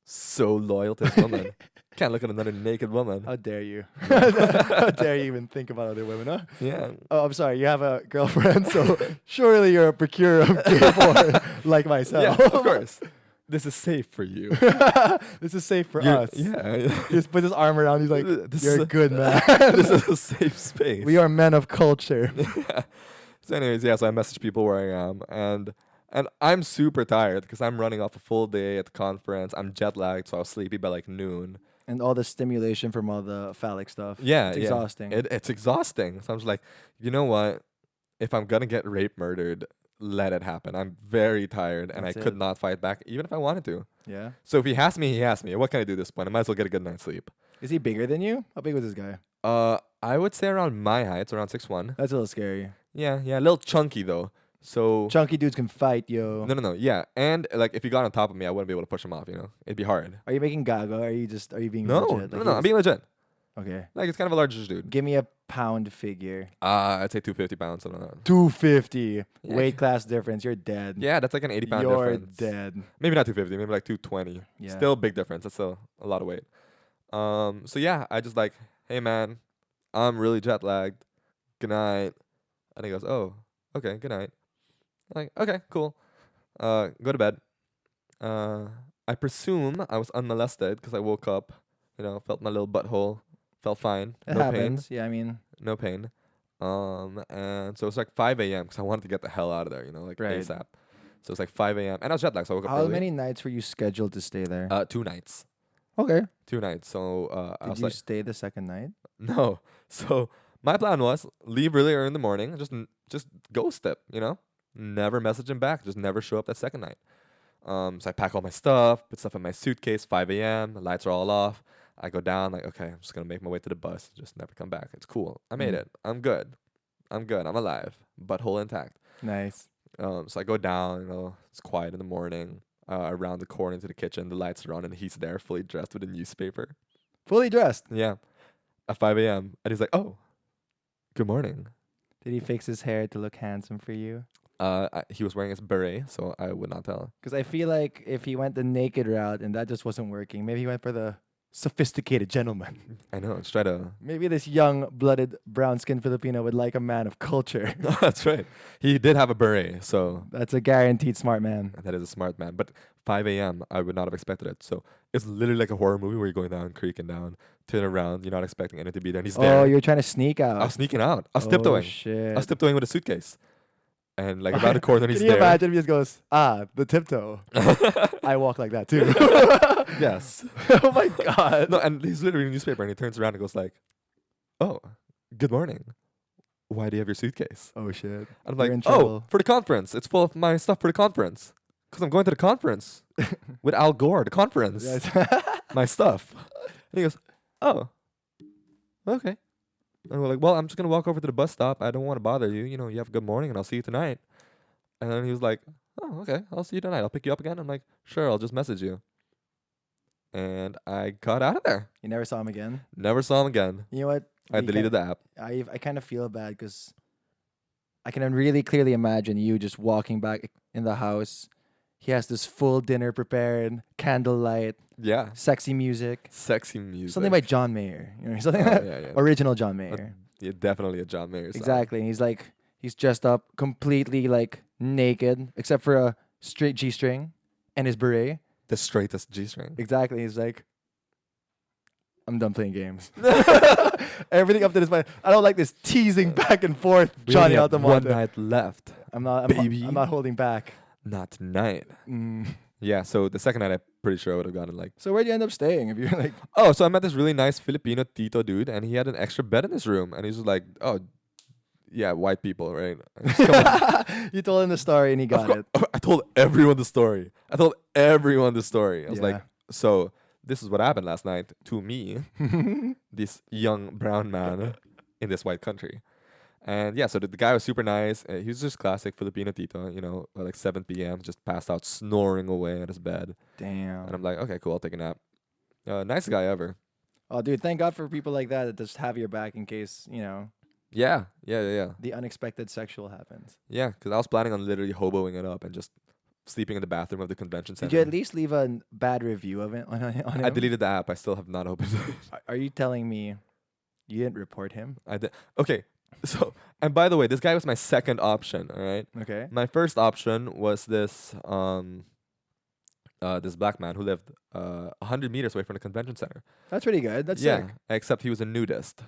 so loyal to his woman. Can't look at another naked woman. How dare you? How dare you even think about other women, huh? Yeah. Oh, I'm sorry. You have a girlfriend, so surely you're a procurer of gay porn like myself. Yeah, of course. this is safe for you. This is safe for You're- us. Yeah. He just put his arm around. He's like, This "You're is a good man. this is a safe space. We are men of culture." Yeah. So anyways, yeah, so I message people where I am, and I'm super tired because I'm running off a full day at the conference. I'm jet lagged, so I was sleepy by like noon. And all the stimulation from all the phallic stuff. Yeah, It's yeah. exhausting. It's exhausting. So I'm just like, you know what? If I'm gonna get raped, murdered, let it happen. I'm very tired, and That's I could it. not fight back, even if I wanted to. Yeah. So if he has me, he has me. What can I do at this point? I might as well get a good night's sleep. Is he bigger than you? How big was this guy? I would say around my height, so around 6'1". That's a little scary. Yeah, a little chunky though. So Chunky dudes can fight, yo. no, yeah, and like if he got on top of me, I wouldn't be able to push him off. It'd be hard. Are you making gaga? Are you being No, legit? no, I'm being legit. Okay. Like it's kind of a larger dude. Give me a pound figure. I'd say 250 pounds. I don't know. 250. Yeah. Weight class difference. You're dead. Yeah, that's like an 80-pound You're difference. dead. Maybe not 250, maybe like 220. Yeah. Still a big difference. That's still a lot of weight. So yeah, I just like, hey man, I'm really jet lagged. Good night. And he goes, oh, okay, good night. I'm like, okay, cool. Go to bed. I presume I was unmolested because I woke up, felt my little butthole, felt fine, It no happens. pain, Yeah, I mean, no pain. And so it's like 5 a.m. because I wanted to get the hell out of there, like Right. ASAP. So it's like 5 a.m. and I was jet lagged, so I woke up how early. many nights were you scheduled to stay there? 2 nights. Okay. 2 nights. So I Did was you like, stay the second night? no. So my plan was leave really early in the morning, and just ghost it, never message him back, just never show up that second night. So I pack all my stuff, put stuff in my suitcase. 5 a.m. The lights are all off. I go down like, okay, I'm just gonna make my way to the bus, just never come back. It's cool. I made it. I'm good. I'm alive. Butthole intact. Nice. So I go down. It's quiet in the morning. Around the corner into the kitchen, the lights are on, and he's there, fully dressed with a newspaper. Fully dressed. Yeah, at 5 a.m. And he's like, "Oh, good morning." Did he fix his hair to look handsome for you? He was wearing his beret, so I would not tell. Because I feel like if he went the naked route and that just wasn't working, maybe he went for the sophisticated gentleman. I know. Just try to. Maybe this young-blooded, brown-skinned Filipino would like a man of culture. That's right. He did have a beret, so That's a guaranteed smart man. that is a smart man. But 5 a.m. I would not have expected it. So it's literally like a horror movie where you're going down, creaking down, turn around. You're not expecting anything to be there, and he's Oh, there. you're trying to sneak out. I was sneaking out. I was Oh, tiptoeing. shit. I was tiptoeing with a suitcase, and like around the corner, he's Can you there. imagine if he just goes, the tiptoe. I walk like that too. Yes. Oh my God. No, and he's literally reading a newspaper, and he turns around and goes like, "Oh, good morning. Why do you have your suitcase?" Oh shit. And I'm You're like, in "Oh, trouble." for the conference. It's full of my stuff for the conference. Because I'm going to the conference with Al Gore. The conference, Yes. my stuff." And he goes, "Oh, okay." And we're like, "Well, I'm just gonna walk over to the bus stop. I don't want to bother you. You have a good morning, and I'll see you tonight." And then he was like, "Oh, okay. I'll see you tonight. I'll pick you up again." I'm like, "Sure. I'll just message you." And I got out of there. You never saw him again. Never saw him again. You know what? I deleted the app. I kind of feel bad because I can really clearly imagine you just walking back in the house. He has this full dinner prepared, candlelight, Yeah. sexy music, Sexy music. something by John Mayer. Something Oh, yeah. original John Mayer. Yeah, definitely a John Mayer song. Exactly. And he's dressed up completely like naked, except for a straight G-string and his beret. The straightest G-string. Exactly. He's like, I'm done playing games. Everything up to this point. I don't like this teasing back and forth, We Johnny only have one Altamonte. night left. I'm not, baby. I'm not holding back. Not tonight. Mm. Yeah, so the second night, I'm pretty sure I would have gotten like... So where'd you end up staying? If you're like, Oh, so I met this really nice Filipino Tito dude, and he had an extra bed in his room. And he was like, oh, yeah, white people, right? I just come on. you told him the story and he Of got cour- it. I told everyone the story. I was like, Yeah. so this is what happened last night to me, this young brown man in this white country. And yeah, so the guy was super nice. He was just classic Filipino Tito, like 7 p.m., just passed out, snoring away at his bed. Damn. And I'm like, okay, cool, I'll take a nap. Nicest guy ever. Oh, dude, thank God for people like that just have your back in case, Yeah. the unexpected sexual happens. Yeah, because I was planning on literally hoboing it up and just sleeping in the bathroom of the convention center. Did you at least leave a bad review of it on him? I deleted the app. I still have not opened it. Are you telling me you didn't report him? I did. Okay. So, and by the way, this guy was my second option. All right. Okay. My first option was this this black man who lived 100 meters away from the convention center. That's pretty good. That's Yeah, sick. except he was a nudist,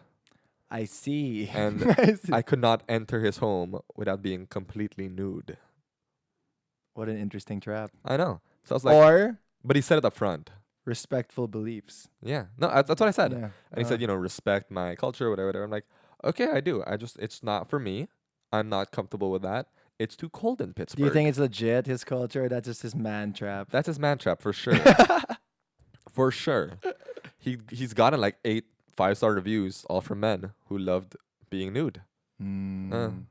I see. and I see. I could not enter his home without being completely nude. What an interesting trap. I know. So I was like, Or but he said it up front. respectful beliefs. Yeah, no, that's what I said. Yeah. And he said, respect my culture, whatever, whatever. I'm like, okay, I do. It's not for me. I'm not comfortable with that. It's too cold in Pittsburgh. Do you think it's legit, his culture, or that's just his man trap? That's his man trap for sure. For sure. He's gotten like 8 5-star reviews, all from men who loved being nude. Mm.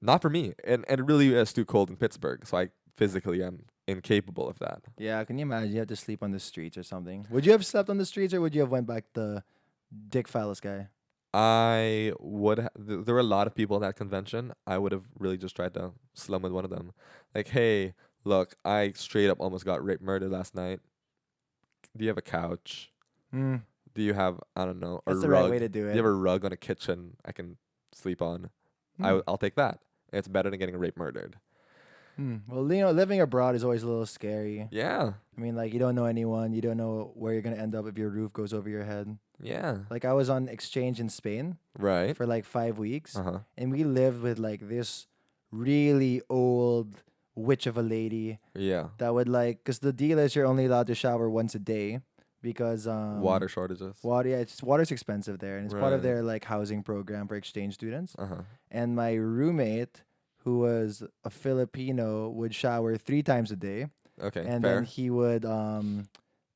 Not for me. And it really is too cold in Pittsburgh. So I physically am incapable of that. Yeah, can you imagine you have to sleep on the streets or something? Would you have slept on the streets, or would you have went back the Dick Phallus guy? I would. There were a lot of people at that convention. I would have really just tried to slum with one of them. Like, hey, look, I straight up almost got raped, murdered last night. Do you have a couch? Mm. Do you have, I don't know, a That's the rug? right way to do Do it. you have a rug on a kitchen I can sleep on? Mm. I'll take that. It's better than getting raped, murdered. Well, living abroad is always a little scary. Yeah, I mean, like, you don't know anyone. You don't know where you're going to end up if your roof goes over your head. yeah. Like, I was on exchange in Spain Right. for like 5 weeks, Uh-huh. and we lived with like this really old witch of a lady Yeah. that would like, because the deal is you're only allowed to shower once a day because Water shortages. water's expensive there, and it's part of Right. their like housing program for exchange students. Uh-huh. And my roommate, who was a Filipino, would shower 3 times a day. Okay, And fair. then he would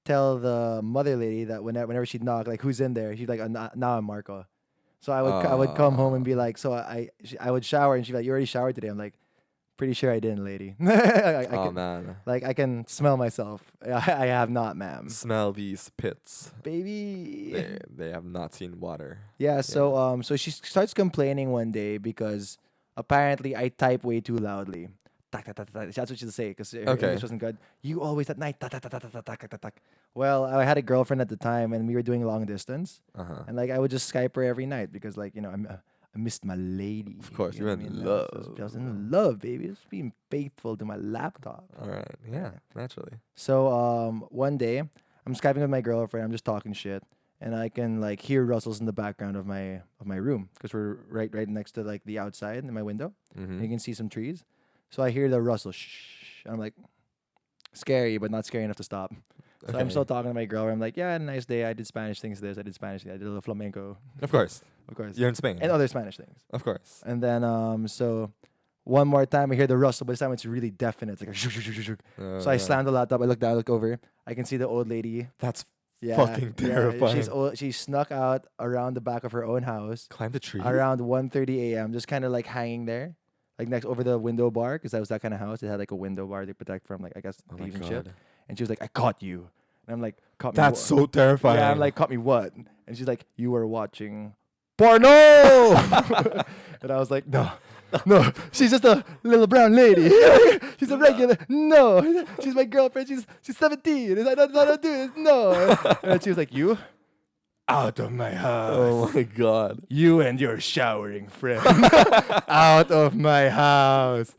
tell the mother lady that whenever she'd knock, like, who's in there, she'd be like, now I'm Marco. So I would come home and be like, so I would shower, and she'd be like, you already showered today? I'm like, pretty sure I didn't, lady. I Oh, can, man. like, I can smell myself. I have not, ma'am. Smell these pits. Baby. They have not seen water. Yeah, so she starts complaining one day because apparently I type way too loudly. Tak, tak, tak, tak. That's what she'd say because her Okay. English wasn't good. You always at night. Tak, tak, tak, tak, tak, tak, tak, tak. Well, I had a girlfriend at the time, and we were doing long distance, Uh-huh. and like I would just Skype her every night because like I missed my lady. Of course, you you're know in what I mean? I was in love, baby. I was being faithful to my laptop. All right. Yeah, naturally. So one day I'm Skyping with my girlfriend. I'm just talking shit, and I can like hear rustles in the background of my room because we're right next to like the outside in my window. Mm-hmm. And you can see some trees. So I hear the rustle. Shh. And I'm like, scary, but not scary enough to stop. So I'm still talking to my girlfriend. I'm like, yeah, I had a nice day. I did Spanish things. I did Spanish. I did a little flamenco. Of course. Of course. You're in Spain. And other Spanish things. Of course. And then so one more time I hear the rustle, but this time it's really definite. It's like a shoo, shoo, shoo, shoo, shoo. So I slam the laptop. I look down, I look over. I can see the old lady. That's Yeah, fucking terrifying. She's old. She snuck out around the back of her own house Climb the tree. around 1:30 a.m. Just kind of like hanging there, like next over the window bar, because that was that kind of house. It had like a window bar to protect from like I guess Oh my thieves and shit. God. And she was like, "I caught you," and I'm like, "Caught me?" That's what?" so terrifying. Yeah, I'm like, "Caught me what?" And she's like, "You were watching porno," and I was like, "No." No, she's just a little brown lady. She's a regular. No, she's my girlfriend. She's 17. I don't know how to do this. No. And she was like, "You out of my house. Oh my God. You and your showering friend out of my house."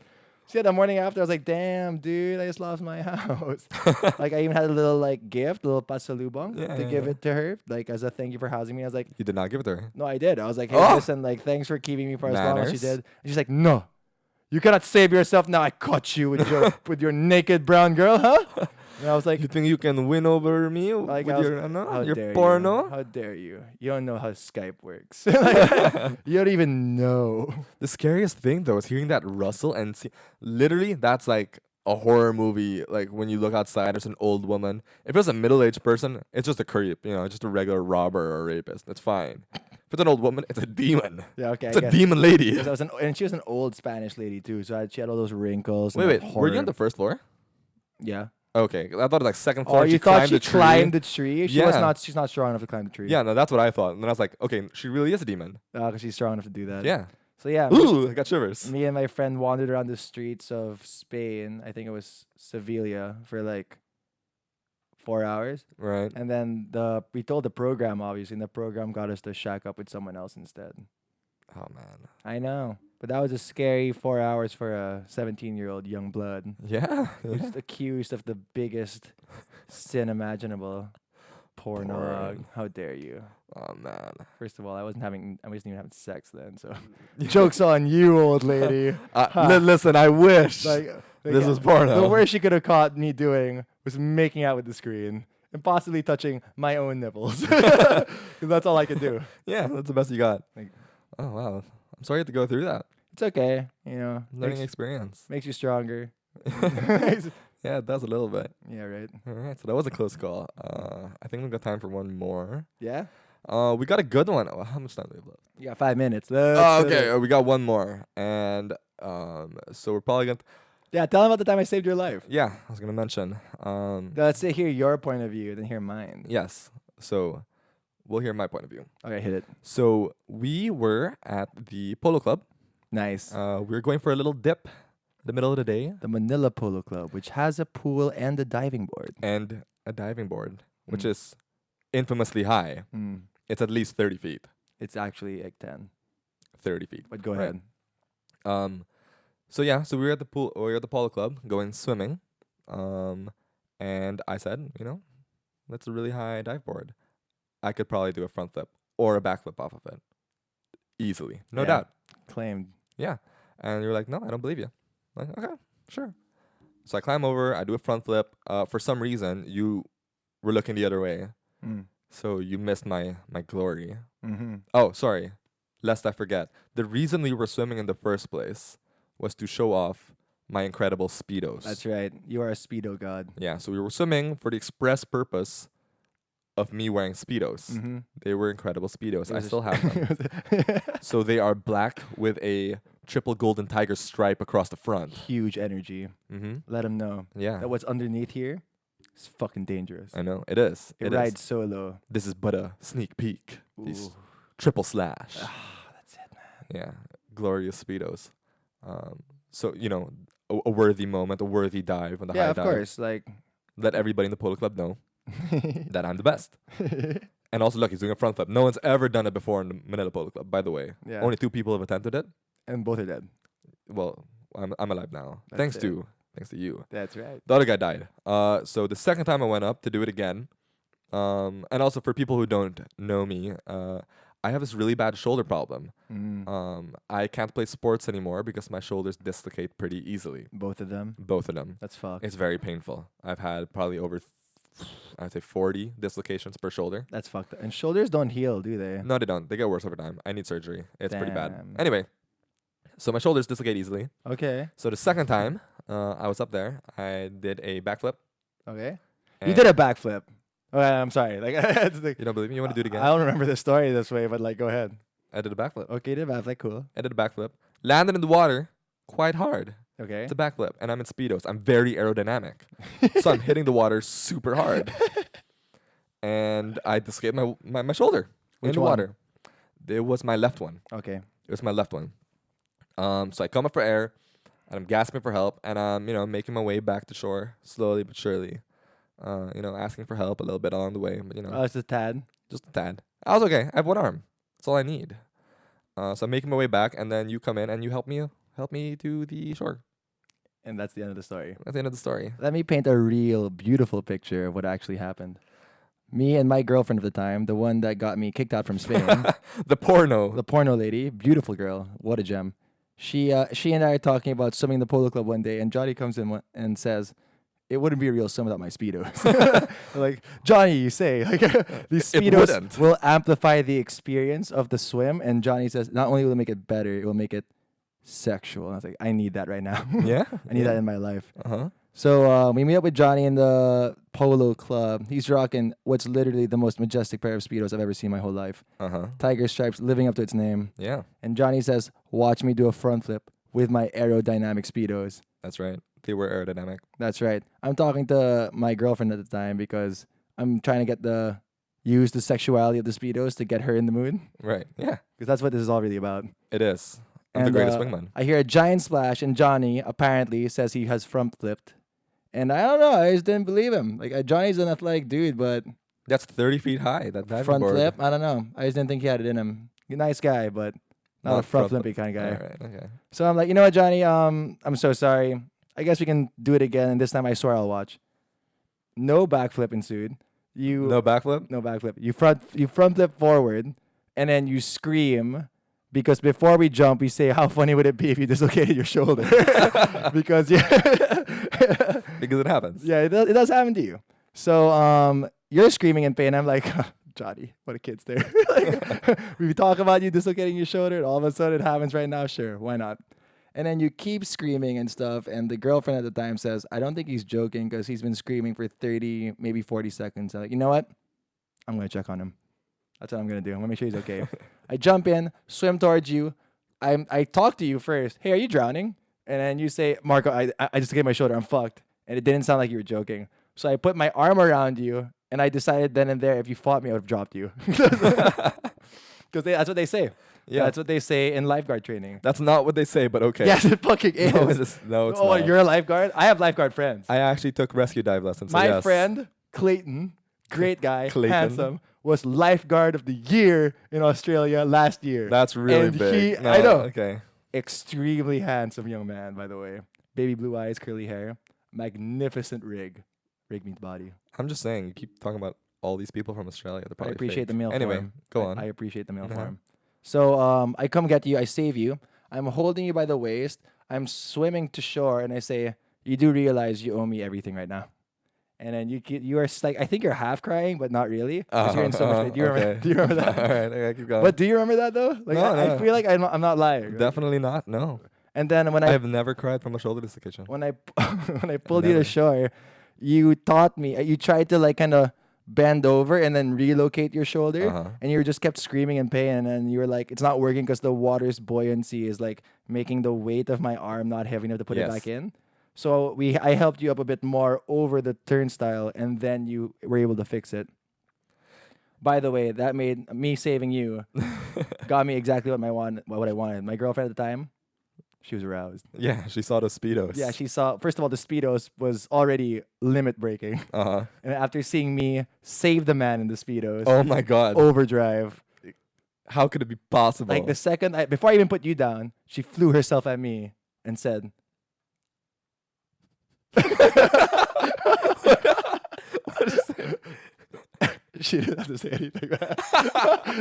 See, the morning after, I was like, "Damn, dude, I just lost my house." Like, I even had a little like gift, a little pasalubong to give it to her, like as a thank you for housing me. I was like, You did not give it to her. "No, I did." I was like, "Hey, Oh! listen, like, thanks for keeping me for as long as you Manners. did." And she's like, "No, you cannot save yourself now. I caught you with your with your naked brown girl, huh?" And I was like, You think you can win over me Like, with I was- your, "How your dare porno? you? How dare you? You don't know how Skype works. Like, you don't even know." The scariest thing though is hearing that rustle and see. Literally, that's like a horror movie. Like when you look outside, there's an old woman. If it's a middle-aged person, it's just a creep. Just a regular robber or rapist. It's fine. If it's an old woman, it's a demon. Yeah, okay. It's a demon lady. Because I was and she was an old Spanish lady too, so she had all those wrinkles. Wait, and wait. that Were you on horror- the first floor? Yeah. Okay, I thought it was like second floor. Oh, you thought she the tree. climbed the tree? She was Yeah. not. She's not strong enough to climb the tree. Yeah, no, that's what I thought. And then I was like, okay, she really is a demon. Because she's strong enough to do that. Yeah. So yeah, Ooh, I got shivers. me and my friend wandered around the streets of Spain. I think it was Sevilla for like 4 hours, Right. and then we told the program obviously, and the program got us to shack up with someone else instead. Oh man. I know. But that was a scary 4 hours for a 17-year-old young blood Yeah. who's accused of the biggest sin imaginable. Pornog. Porn. How dare you? Oh man. First of all, I wasn't even having sex then, so joke's on you, old lady. Listen, I wish Like, this was porno. The worst she could have caught me doing was making out with the screen and possibly touching my own nipples. 'Cause that's all I could do. Yeah, that's the best you got. Like- Oh wow. I'm sorry you had to go through that. It's okay, you know. Learning experience. Makes you stronger. Yeah, it does a little bit. Yeah, right. All right, so that was a close call. I think we've got time for one more. Yeah? We got a good one. Oh, how much time do we have left? You got 5 minutes. Oh, okay. We got one more, and so we're probably gonna. Yeah, tell them about the time I saved your life. Yeah, I was gonna mention. Let's say hear your point of view, then hear mine. Yes. So we'll hear my point of view. Okay, hit it. So we were at the polo club. Nice. We were going for a little dip in the middle of the day, The Manila Polo Club, which has a pool and a diving board. and a diving board, which Mm. is infamously high. Mm. It's at least 30 feet. It's actually like 10. 30 feet. But go Right. ahead. So yeah, so we were at the pool. We were at the polo club going swimming, and I said, that's a really high dive board. I could probably do a front flip or a back flip off of it, easily, no Yeah. doubt. Claimed. Yeah, and you're like, no, I don't believe you. I'm like, okay, sure. So I climb over. I do a front flip. For some reason, you were looking the other way, Mm. so you missed my glory. Mm-hmm. Oh, sorry. Lest I forget, the reason we were swimming in the first place was to show off my incredible speedos. That's right. You are a Speedo god. Yeah, so we were swimming for the express purpose of me wearing speedos. Mm-hmm. They were incredible speedos. I still have them. them. So they are black with a triple golden tiger stripe across the front. Huge energy. Mm-hmm. Let them know Yeah, that what's underneath here is fucking dangerous. I know it is. It It rides is. solo. This is but a sneak peek. These Ooh. triple slash. That's it, man. Yeah, glorious speedos. So a worthy moment, a worthy dive on the Yeah, high of dive. course. Like, Let everybody in the polo club know that I'm the best. And also, look, he's doing a front flip. No one's ever done it before in the Manila Polo Club, by the way. Yeah. Only 2 people have attempted it. And both are dead. Well, I'm alive now. That's Thanks it. to you. That's right. The other guy died. So the second time I went up to do it again, and also for people who don't know me, I have this really bad shoulder problem. Mm. I can't play sports anymore because my shoulders dislocate pretty easily. Both of them. Both of them. That's fucked. It's very painful. I've had probably over, I'd say 40 dislocations per shoulder. That's fucked up. And shoulders don't heal, do they? No, they don't. They get worse over time. I need surgery. It's pretty bad. Damn. Anyway, so my shoulders dislocate easily. Okay. So the second time I was up there, I did a backflip. Okay. You and- did a backflip. Okay, I'm sorry. Like, it's like You don't believe me? You want to do it I again? don't remember the story this way, but like, go ahead. I did a backflip. Okay, did a backflip. Cool. I did a backflip. Landed in the water quite hard. Okay. It's a backflip. And I'm in Speedos. I'm very aerodynamic. So I'm hitting the water super hard. And I dislocated my shoulder Which in the one? water. It was my left one. Okay. It was my left one. So I come up for air, and I'm gasping for help, and I'm making my way back to shore slowly but surely. Asking for help a little bit along the way, but Oh, it's a tad. just a tad. I was okay. I have one arm. That's all I need. So I'm making my way back, and then you come in and you help me to the shore. And that's the end of the story. That's the end of the story. Let me paint a real beautiful picture of what actually happened. Me and my girlfriend of the time, the one that got me kicked out from Spain, The porno. the porno lady, beautiful girl, what a gem. She and I are talking about swimming in the polo club one day, and Johnny comes in and says, "It wouldn't be a real swim without my speedos." Like, Johnny, you say, like, these It speedos wouldn't. will amplify the experience of the swim, and Johnny says, not only will it make it better, it will make it sexual. And I was like, I need that right now. Yeah. I need that in my life. Uh-huh. So we meet up with Johnny in the polo club. He's rocking what's literally the most majestic pair of speedos I've ever seen in my whole life. Uh-huh. Tiger stripes, living up to its name. Yeah. And Johnny says, "Watch me do a front flip with my aerodynamic speedos." That's right. They were aerodynamic. That's right. I'm talking to my girlfriend at the time because I'm trying to use the sexuality of the speedos to get her in the mood, Right. Yeah. because that's what this is all really about. It is. I'm the greatest wingman. I hear a giant splash, and Johnny apparently says he has front flipped. And I don't know. I just didn't believe him. Like, Johnny's an athletic dude, but That's 30 feet high. That diving front board. flip, I don't know. I just didn't think he had it in him. Nice guy, but Not a front flippy kind of guy. All right, okay. So I'm like, you know what, Johnny? I'm so sorry. I guess we can do it again, and this time I swear I'll watch. No backflip ensued. No backflip? No backflip. You front flip forward, and then you scream because before we jump, we say, "How funny would it be if you dislocated your shoulder?" Because Because it happens. yeah, it does happen to you. So you're screaming in pain. I'm like, Johnny, what a kid's there. Like, we talk about you dislocating your shoulder, and all of a sudden it happens right now. Sure, why not? And then you keep screaming and stuff, and the girlfriend at the time says, I don't think he's joking because he's been screaming for 30, maybe 40 seconds. I'm like, you know what? I'm going to check on him. That's what I'm going to do. I'm going to make sure he's okay. I jump in, swim towards you. I talk to you first. Hey, are you drowning? And then you say, Marco, I just hit my shoulder. I'm fucked. And it didn't sound like you were joking. So I put my arm around you, and I decided then and there, if you fought me, I would have dropped you. Because that's what they say. Yeah, that's what they say in lifeguard training. That's not what they say, but okay. Yes, it fucking is. No, it's oh, not. You're a lifeguard? I have lifeguard friends. I actually took rescue dive lessons. So My friend, Clayton, great guy, Clayton. handsome, was lifeguard of the year in Australia last year. That's really and big. I know. Okay. Extremely handsome young man, by the way. Baby blue eyes, curly hair. Magnificent rig. Rig means body. I'm just saying, you keep talking about all these people from Australia. They're I probably appreciate fake. the mail Anyway, form. go on. I appreciate the mail form. So I come get you. I save you. I'm holding you by the waist. I'm swimming to shore, and I say, "You do realize you owe me everything right now." And then you are like, I think you're half crying, but not really. 'Cause you're in so much pain. Do you remember? Okay. Do you remember that? All right, okay, keep going. But do you remember that though? Like No, I no. feel like I'm not lying. Right? Definitely not. No. And then when I have never cried from a shoulder dislocation. when I when I pulled you Never. to shore, you taught me. You tried to like kind of bend over and then relocate your shoulder, and you just kept screaming in pain. And then you were like, "It's not working because the water's buoyancy is like making the weight of my arm not heavy enough to put it Yes. back in." So I helped you up a bit more over the turnstile, and then you were able to fix it. By the way, that made me saving you got me exactly what I wanted. My girlfriend at the time, she was aroused. Yeah, she saw the speedos. Yeah, she saw. First of all, the speedos was already limit breaking, Uh-huh. and after seeing me save the man in the speedos, Oh my god. overdrive. How could it be possible? Like the second, before I even put you down, she flew herself at me and said, What is it? she didn't have to say anything.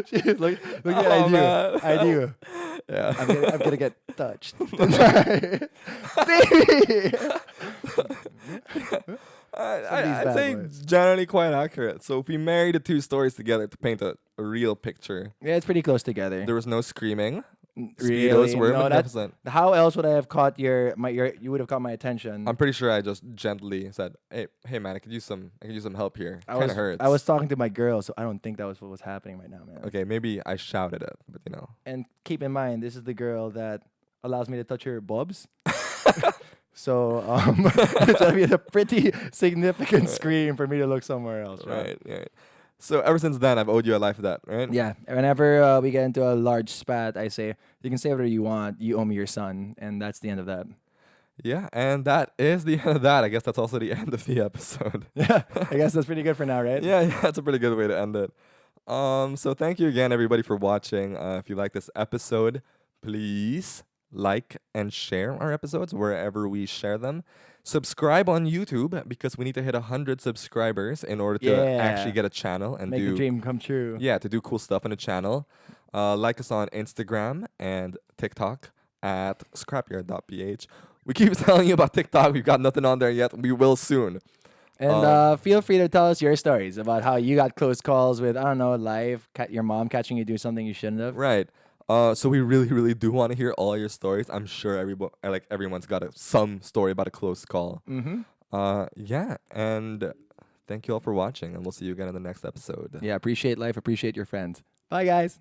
She was like, look at Oh, I knew. man. I knew. Yeah. I'm gonna get touched. Baby! I'd bad say boys. generally quite accurate. So if we marry the two stories together to paint a real picture, Yeah, it's pretty close together. there was no screaming. Really? Speedos were No, that's- magnificent. How else would I have caught your you would have caught my attention? I'm pretty sure I just gently said, "Hey, man, I could use some help here. I Kind was of hurts." I was talking to my girl, so I don't think that was what was happening right now, man. Okay, maybe I shouted it, but you know. And keep in mind, this is the girl that allows me to touch her bobs. So it's gonna be a pretty significant scream for me to look somewhere else, right? Right. So ever since then, I've owed you a life debt, right? Yeah. Whenever we get into a large spat, I say, "You can say whatever you want. You owe me your son," and that's the end of that. Yeah, and that is the end of that. I guess that's also the end of the episode. Yeah. I guess that's pretty good for now, right? Yeah, that's a pretty good way to end it. So thank you again, everybody, for watching. If you like this episode, please like and share our episodes wherever we share them. Subscribe on YouTube because we need to hit 100 subscribers in order to Yeah. actually get a channel and Make the dream come true. Yeah, to do cool stuff on the channel. Like us on Instagram and TikTok at scrapyard.ph. We keep telling you about TikTok. We've got nothing on there yet. We will soon. And feel free to tell us your stories about how you got close calls with, I don't know, your mom catching you do something you shouldn't have. Right. So we really, really do want to hear all your stories. I'm sure everyone's got some story about a close call. Mm-hmm. Yeah, and thank you all for watching, and we'll see you again in the next episode. Yeah, appreciate life, appreciate your friends. Bye, guys.